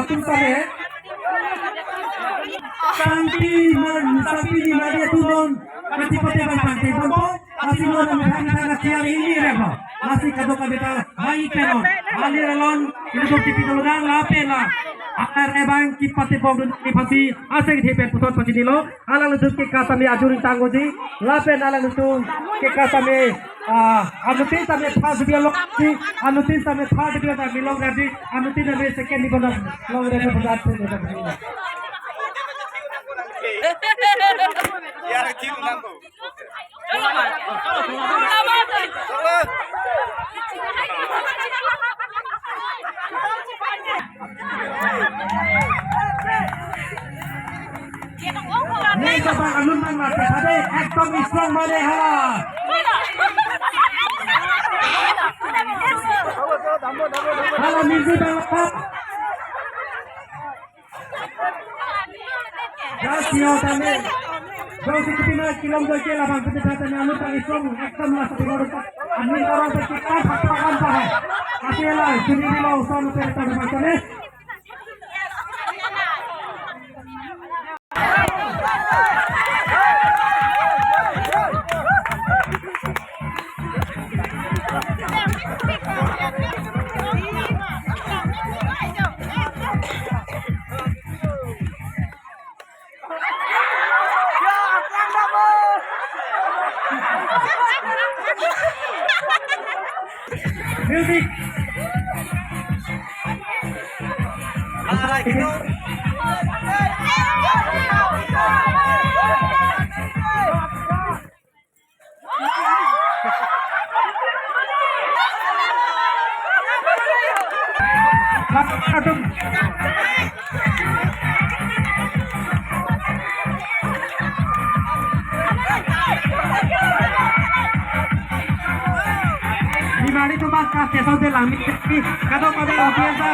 Tumsare Sampi di Maria Turun Kati-pati Pantai Pompo Asing lo na siang ini reko Asing kadok kabita Baik penon Aliralon Ilubog tipitulugan Lapela Akar ebang Kipati Pogdun Kipati Asing hipet putot pacinilo Alang lutuk kikasami ajurin tanggoji Lapen alang lutuk kikasami Anutin sampai pas dia lokasi, anutin sampai pas dia tak bilang nanti, anutin sampai second di bawah long dari berat tu dia tak bilang. Ya, kiri nanti. Ni siapa alun mana? Ada ektom Islam mana hala? Kalau minggu dapat Rasio kami Jauh sekitar kilometer ke 8 kecepatan yang lupa Islam ektam lah seperti orang Amin orang sekitar hatakan paham Asyailah sini di bawah sama perintah macam ni Music. Mari tu mas kasih sampai langit ni. Kalau pada biasa,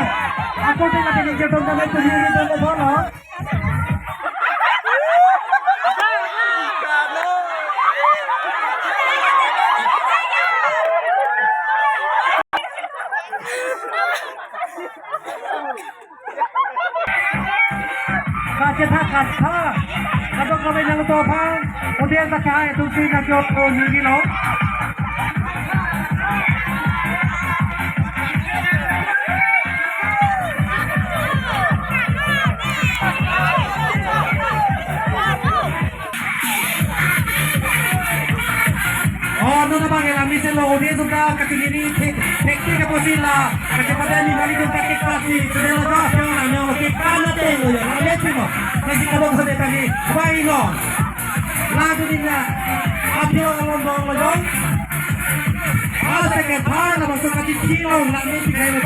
aku tidak ada yang jatuh dalam sendiri dalam bola. Kasih tak kasih. Kalau kau yang tu apa, kemudian tak kaya tu sih nak jauh ni lo. Ano bang ilami sila o dito ka katigiri teknik ka po sila kecepatan ni balik yung teknik klasi sudah lepas yung ano kita natin o yan ang lechi mo kasi kalong sa detani bayi mo lago din na abyo ang londong mo yung ala sa kepara na masuk katikilong na lechi kayo